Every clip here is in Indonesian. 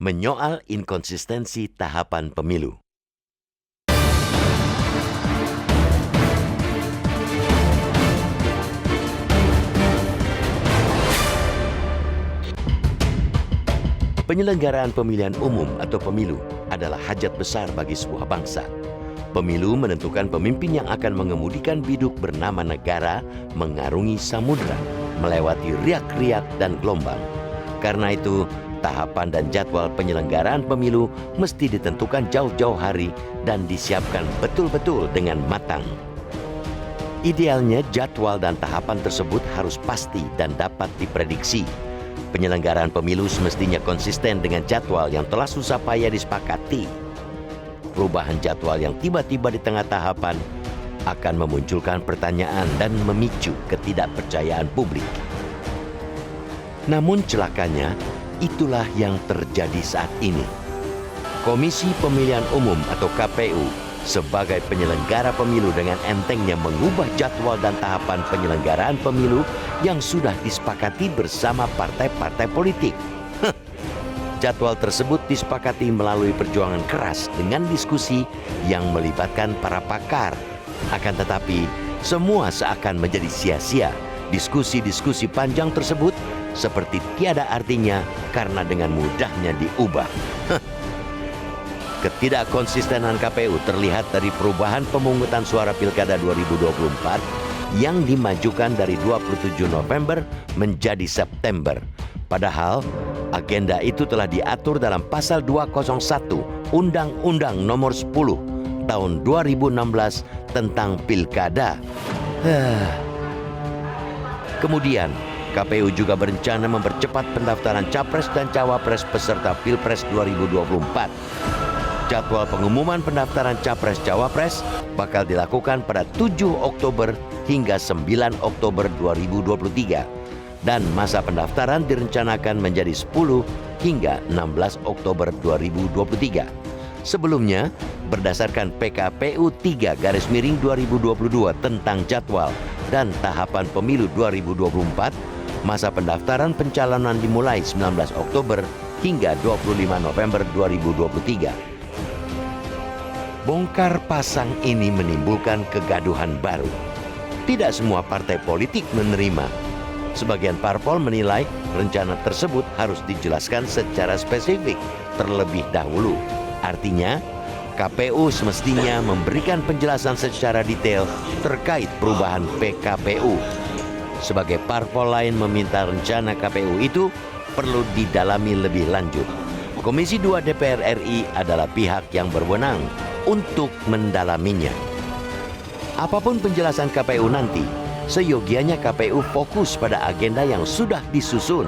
menyoal inkonsistensi tahapan pemilu. Penyelenggaraan pemilihan umum atau pemilu adalah hajat besar bagi sebuah bangsa. Pemilu menentukan pemimpin yang akan mengemudikan biduk bernama negara mengarungi samudra, melewati riak-riak dan gelombang. Karena itu, tahapan dan jadwal penyelenggaraan pemilu mesti ditentukan jauh-jauh hari dan disiapkan betul-betul dengan matang. Idealnya, jadwal dan tahapan tersebut harus pasti dan dapat diprediksi. Penyelenggaraan pemilu semestinya konsisten dengan jadwal yang telah susah payah disepakati. Perubahan jadwal yang tiba-tiba di tengah tahapan akan memunculkan pertanyaan dan memicu ketidakpercayaan publik. Namun celakanya, itulah yang terjadi saat ini. Komisi Pemilihan Umum atau KPU sebagai penyelenggara pemilu dengan entengnya mengubah jadwal dan tahapan penyelenggaraan pemilu yang sudah disepakati bersama partai-partai politik. Jadwal tersebut disepakati melalui perjuangan keras dengan diskusi yang melibatkan para pakar. Akan tetapi, semua seakan menjadi sia-sia. Diskusi-diskusi panjang tersebut seperti tiada artinya karena dengan mudahnya diubah. Ketidakkonsistenan KPU terlihat dari perubahan pemungutan suara Pilkada 2024 yang dimajukan dari 27 November menjadi September. Padahal, agenda itu telah diatur dalam Pasal 201 Undang-Undang Nomor 10 Tahun 2016 tentang Pilkada. Kemudian, KPU juga berencana mempercepat pendaftaran Capres dan Cawapres peserta Pilpres 2024. Jadwal pengumuman pendaftaran Capres-Cawapres bakal dilakukan pada 7 Oktober hingga 9 Oktober 2023. Dan masa pendaftaran direncanakan menjadi 10 hingga 16 Oktober 2023. Sebelumnya, berdasarkan PKPU 3/2022 tentang jadwal dan tahapan pemilu 2024, masa pendaftaran pencalonan dimulai 19 Oktober hingga 25 November 2023. Bongkar pasang ini menimbulkan kegaduhan baru. Tidak semua partai politik menerima. Sebagian parpol menilai rencana tersebut harus dijelaskan secara spesifik terlebih dahulu. Artinya, KPU semestinya memberikan penjelasan secara detail terkait perubahan PKPU. Sebagai parpol lain meminta rencana KPU itu perlu didalami lebih lanjut. Komisi 2 DPR RI adalah pihak yang berwenang untuk mendalaminya. Apapun penjelasan KPU nanti, seyogianya KPU fokus pada agenda yang sudah disusun.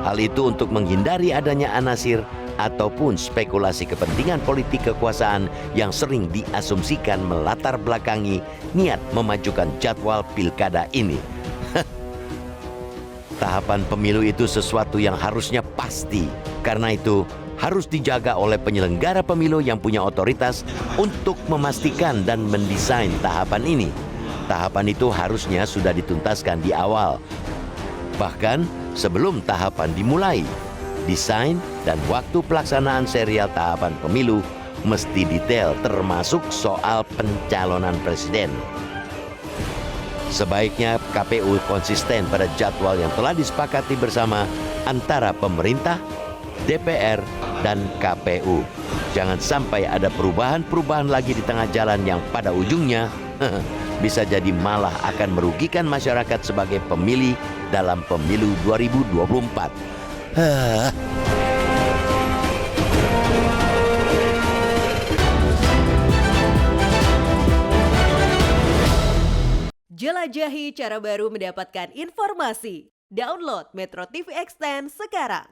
Hal itu untuk menghindari adanya anasir ataupun spekulasi kepentingan politik kekuasaan yang sering diasumsikan melatar belakangi niat memajukan jadwal pilkada ini. Tahapan pemilu itu sesuatu yang harusnya pasti. Karena itu, harus dijaga oleh penyelenggara pemilu yang punya otoritas untuk memastikan dan mendesain tahapan ini. Tahapan itu harusnya sudah dituntaskan di awal, bahkan sebelum tahapan dimulai. Desain dan waktu pelaksanaan serial tahapan pemilu mesti detail termasuk soal pencalonan presiden. Sebaiknya KPU konsisten pada jadwal yang telah disepakati bersama antara pemerintah, DPR, dan KPU. Jangan sampai ada perubahan-perubahan lagi di tengah jalan yang pada ujungnya bisa jadi malah akan merugikan masyarakat sebagai pemilih dalam pemilu 2024. Jelajahi cara baru mendapatkan informasi. Download Metro TV Extend sekarang.